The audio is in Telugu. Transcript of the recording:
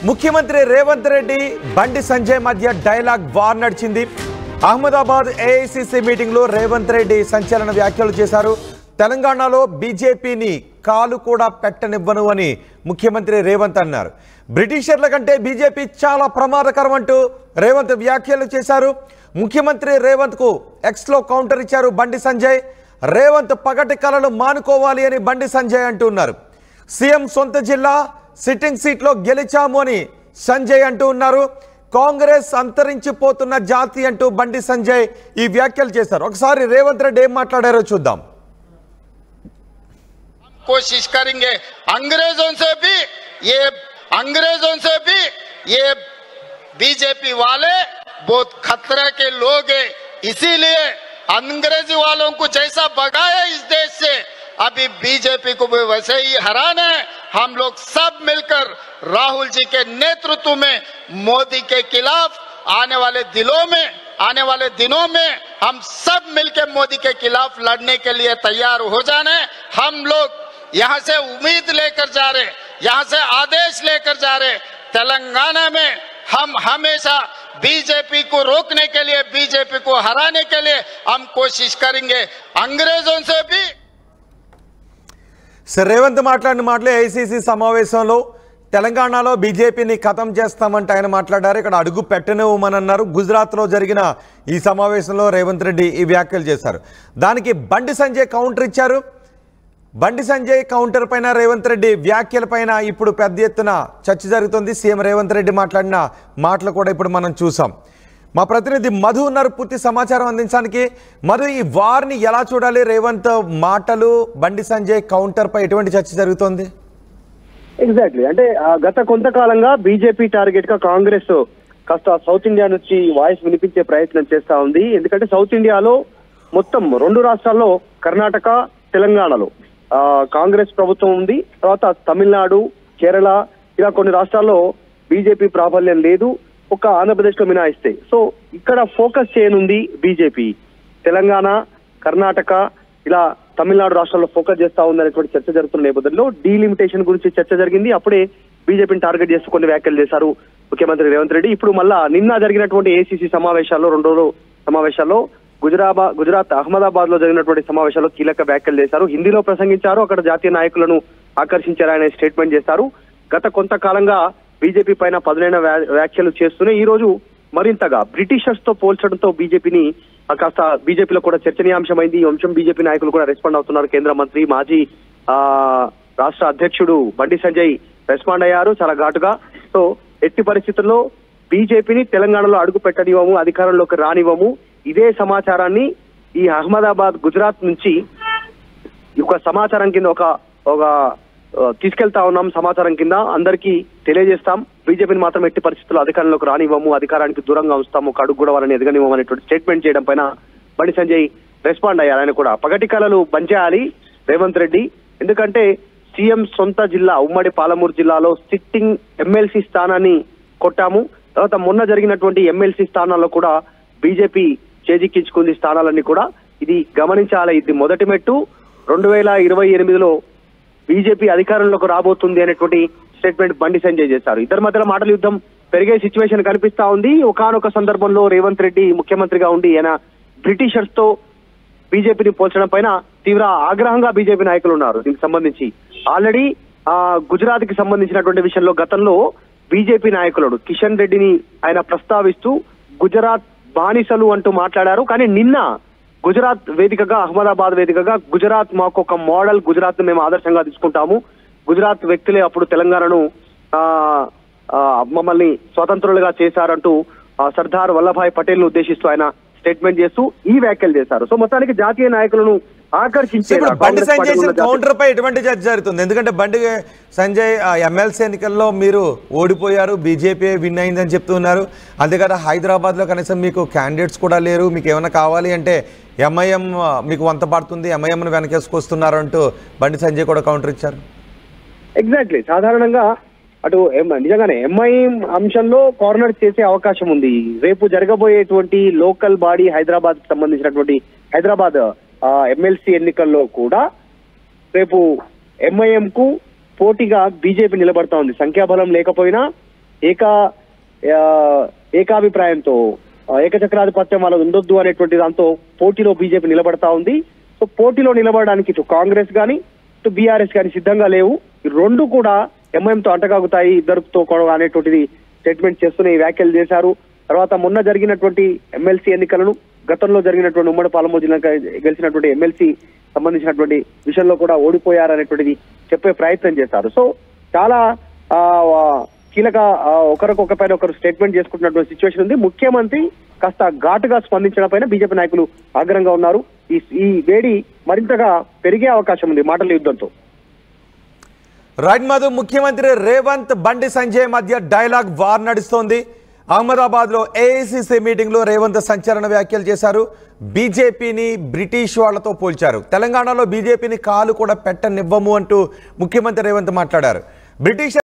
ముఖ్యమంత్రి రేవంత్ రెడ్డి బండి సంజయ్ మధ్య డైలాగ్ వార్ నడిచింది. అహ్మదాబాద్ ఏఐసిసి మీటింగ్ లో రేవంత్ రెడ్డి సంచలన వ్యాఖ్యలు చేశారు. తెలంగాణలో బీజేపీని కాలు కూడా పెట్టనివ్వను అని ముఖ్యమంత్రి రేవంత్ అన్నారు. బ్రిటిషర్ల కంటే బీజేపీ చాలా ప్రమాదకరం అంటూ రేవంత్ వ్యాఖ్యలు చేశారు. ముఖ్యమంత్రి రేవంత్ కు ఎక్స్ లో కౌంటర్ ఇచ్చారు బండి సంజయ్. రేవంత్ పగటి కలలు మానుకోవాలి అని బండి సంజయ్ అంటున్నారు. సీఎం సొంత జిల్లా సిట్టింగ్ సీట్లో గెలిచాము అని సంజయ్ అంటూ ఉన్నారు. కాంగ్రెస్ అంతరించిపోతున్న జాతి అంటూ బండి సంజయ్ ఈ వ్యాఖ్యలు చేశారు. ఒకసారి రేవంత్ రెడ్డి ఏం మాట్లాడారో చూద్దాం. कोशिश करेंगे अंग्रेजों से भी ये बीजेपी वाले बहुत खतरे के लोग हैं, इसीलिए अंग्रेजी वालों को जैसा भगाया इस देश से अभी बीजेपी को भी वैसे ही हराना है. हम लोग सब मिलकर राहुल जी के नेतृत्व में मोदी के खिलाफ आने वाले दिनों में हम सब मिलकर मोदी के खिलाफ लड़ने के लिए तैयार हो जाना है. हम लोग यहाँ से उम्मीद लेकर जा रहे, यहाँ से आदेश लेकर जा रहे. तेलंगाना में हम हमेशा बीजेपी को रोकने के लिए, बीजेपी को हराने के लिए हम कोशिश करेंगे. अंग्रेजों से भी రేవంత్ మాట్లాడిన మాటలే ఏఐసిసి సమావేశంలో తెలంగాణలో బీజేపీని ఖతం చేస్తామంటే ఆయన మాట్లాడారు. ఇక్కడ అడుగు పెట్టనివ్వమన్నారు. గుజరాత్లో జరిగిన ఈ సమావేశంలో రేవంత్ రెడ్డి ఈ వ్యాఖ్యలు చేశారు. దానికి బండి సంజయ్ కౌంటర్ ఇచ్చారు. బండి సంజయ్ కౌంటర్ పైన రేవంత్ రెడ్డి వ్యాఖ్యల పైన ఇప్పుడు పెద్ద ఎత్తున చర్చ జరుగుతుంది. సీఎం రేవంత్ రెడ్డి మాట్లాడిన మాటలు కూడా ఇప్పుడు మనం చూసాం. మా ప్రతినిధి మధు ఉన్నారు పూర్తి సమాచారం అందించడానికి. మధు, ఈ వార్ని ఎలా చూడాలి? రేవంత్ మాటలు, బండి సంజయ్ కౌంటర్ పై ఎటువంటి చర్చ జరుగుతోంది? ఎగ్జాక్ట్లీ, అంటే గత కొంతకాలంగా బీజేపీ టార్గెట్ గా కాంగ్రెస్ కాస్త సౌత్ ఇండియా నుంచి వాయిస్ వినిపించే ప్రయత్నం చేస్తా ఉంది. ఎందుకంటే సౌత్ ఇండియాలో మొత్తం 2 రాష్ట్రాల్లో, కర్ణాటక, తెలంగాణలో కాంగ్రెస్ ప్రభుత్వం ఉంది. తర్వాత తమిళనాడు, కేరళ ఇలా కొన్ని రాష్ట్రాల్లో బీజేపీ ప్రాబల్యం లేదు, ఒక ఆంధ్రప్రదేశ్ లో మినహాయిస్తే. సో ఇక్కడ ఫోకస్ చేయనుంది బీజేపీ. తెలంగాణ, కర్ణాటక ఇలా తమిళనాడు రాష్ట్రాల్లో ఫోకస్ చేస్తా ఉందనేటువంటి చర్చ జరుగుతున్న నేపథ్యంలో డీలిమిటేషన్ గురించి చర్చ జరిగింది. అప్పుడే బీజేపీని టార్గెట్ చేస్తూ కొన్ని వ్యాఖ్యలు చేశారు ముఖ్యమంత్రి రేవంత్ రెడ్డి. ఇప్పుడు మళ్ళా నిన్న జరిగినటువంటి ఏఐసిసి సమావేశాల్లో, 2 రోజుల సమావేశాల్లో గుజరాత్ అహ్మదాబాద్ లో జరిగినటువంటి సమావేశాల్లో కీలక వ్యాఖ్యలు చేశారు. హిందీలో ప్రసంగించారు. అక్కడ జాతీయ నాయకులను ఆకర్షించారనే స్టేట్మెంట్ చేశారు. గత కొంతకాలంగా బీజేపీ పైన పదునైన వ్యాఖ్యలు చేస్తూనే ఈ రోజు మరింతగా బ్రిటిషర్స్ తో పోల్చడంతో బీజేపీని కాస్త బీజేపీలో కూడా చర్చనీయాంశమైంది. ఈ అంశం బీజేపీ నాయకులు కూడా రెస్పాండ్ అవుతున్నారు. కేంద్ర మంత్రి, మాజీ రాష్ట్ర అధ్యక్షుడు బండి సంజయ్ రెస్పాండ్ అయ్యారు చాలా ఘాటుగా. సో ఎట్టి పరిస్థితుల్లో బీజేపీని తెలంగాణలో అడుగు పెట్టనివ్వము, అధికారంలోకి రానివ్వము. ఇదే సమాచారాన్ని ఈ అహ్మదాబాద్, గుజరాత్ నుంచి ఒక సమాచారం కింద ఒక తీసుకెళ్తా ఉన్నాం. సమాచారం కింద అందరికీ తెలియజేస్తాం. బీజేపీని మాత్రం ఎట్టి పరిస్థితుల్లో అధికారంలోకి రానివ్వము, అధికారానికి దూరంగా ఉంచుతాము, ఒక అడుగు కూడా వాళ్ళని ఎదగనివ్వము అనేటువంటి స్టేట్మెంట్ చేయడం పైన బండి సంజయ్ రెస్పాండ్ అయ్యారు. ఆయన కూడా పగటి కళలు బంచేయాలి రేవంత్ రెడ్డి. ఎందుకంటే సీఎం సొంత జిల్లా ఉమ్మడి పాలమూరు జిల్లాలో సిట్టింగ్ ఎమ్మెల్సీ స్థానాన్ని కొట్టాము. తర్వాత మొన్న జరిగినటువంటి ఎమ్మెల్సీ స్థానాల్లో కూడా బీజేపీ చేజిక్కించుకుంది స్థానాలన్నీ కూడా. ఇది గమనించాలి. ఇది మొదటి మెట్టు. 2028లో బీజేపీ అధికారంలోకి రాబోతుంది అనేటువంటి స్టేట్మెంట్ బండి సంజయ్ చేశారు. ఇద్దరి మధ్యలో మాటల యుద్ధం పెరిగే సిచ్యువేషన్ కనిపిస్తా ఉంది. ఒకానొక సందర్భంలో రేవంత్ రెడ్డి ముఖ్యమంత్రిగా ఉండి ఆయన బ్రిటిషర్స్ తో బీజేపీని పోల్చడం పైన తీవ్ర ఆగ్రహంగా బీజేపీ నాయకులు ఉన్నారు. దీనికి సంబంధించి ఆల్రెడీ గుజరాత్ కి సంబంధించినటువంటి విషయంలో గతంలో బీజేపీ నాయకులు కిషన్ రెడ్డిని ఆయన ప్రస్తావిస్తూ గుజరాత్ బానిసలు అంటూ మాట్లాడారు. కానీ నిన్న గుజరాత్ వేదికగా, అహ్మదాబాద్ వేదికగా గుజరాత్ మాకు ఒక మోడల్, గుజరాత్ మేము ఆదర్శంగా తీసుకుంటాము, గుజరాత్ వ్యక్తులే అప్పుడు తెలంగాణను మమ్మల్ని స్వతంత్రులుగా చేశారంటూ సర్దార్ వల్లభాయ్ పటేల్ ను ఉద్దేశిస్తూ ఆయన స్టేట్మెంట్ చేస్తూ ఈ వ్యాఖ్యలు చేశారు. సో మొత్తానికి జాతీయ నాయకులను ఆకర్షించే బండి సంజయ్ కౌంటర్ పై ఎటువంటి చర్చ జరుగుతుంది? ఎందుకంటే బండి సంజయ్ ఎమ్మెల్సీ ఎన్నికల్లో మీరు ఓడిపోయారు, బీజేపీ విన్ అయిందని చెప్తున్నారు. అంతేకాదు హైదరాబాద్ లో కనీసం మీకు క్యాండిడేట్స్ కూడా లేరు, మీకు ఏమైనా కావాలి అంటే ఎంఐఎం మీకు వంత పడుతుంది, ఎంఐఎంను వెనకేసుకొస్తున్నారు అంటూ బండి సంజయ్ కూడా కౌంటర్ ఇచ్చారు. ఎగ్జాక్ట్లీ, సాధారణంగా అటు నిజంగానే ఎంఐఎం అంశంలో కార్నర్ చేసే అవకాశం ఉంది. రేపు జరగబోయేటువంటి లోకల్ బాడీ హైదరాబాద్ కి సంబంధించినటువంటి హైదరాబాద్ ఎమ్మెల్సీ ఎన్నికల్లో కూడా రేపు ఎంఐఎం కు పోటీగా బీజేపీ నిలబడతా ఉంది. సంఖ్యాబలం లేకపోయినా ఏకాభిప్రాయంతో ఏకచక్రాధిపత్యం వాళ్ళది ఉండొద్దు అనేటువంటి దాంతో పోటీలో బీజేపీ నిలబడతా ఉంది. సో పోటీలో నిలబడడానికి ఇటు కాంగ్రెస్ కానీ ఇటు బీఆర్ఎస్ కానీ సిద్ధంగా లేవు. ఈ రెండు కూడా ఎంఐఎంతో అంటగాగుతాయి, ఇద్దరుతో అనేటువంటిది స్టేట్మెంట్ చేస్తూనే ఈ వ్యాఖ్యలు చేశారు. తర్వాత మొన్న జరిగినటువంటి ఎమ్మెల్సీ ఎన్నికలను, గతంలో జరిగినటువంటి ఉమ్మడి పాలమూరు జిల్లా గెలిచినటువంటి ఎమ్మెల్సీ సంబంధించినటువంటి విషయంలో కూడా ఓడిపోయారనేటువంటిది చెప్పే ప్రయత్నం చేశారు. సో చాలా కీలక ఒకరికొకపైన ఒకరు స్టేట్మెంట్ చేసుకుంటున్నటువంటి సిచ్యువేషన్ ఉంది. ముఖ్యమంత్రి కాస్త ఘాటుగా స్పందించడం పైన బీజేపీ నాయకులు ఆగ్రహంగా ఉన్నారు. ఈ వేడి మరింతగా పెరిగే అవకాశం ఉంది మాటల యుద్ధంతో. రైట్ మధు, ముఖ్యమంత్రి రేవంత్ బండి సంజయ్ మధ్య డైలాగ్ వార్ నడుస్తోంది. అహ్మదాబాద్ లో ఏఐసిసి మీటింగ్ లో రేవంత్ సంచలన వ్యాఖ్యలు చేశారు. బీజేపీని బ్రిటిష్ వాళ్లతో పోల్చారు. తెలంగాణలో బీజేపీని కాలు కూడా పెట్టనివ్వము అంటూ ముఖ్యమంత్రి రేవంత్ మాట్లాడారు. బ్రిటిష్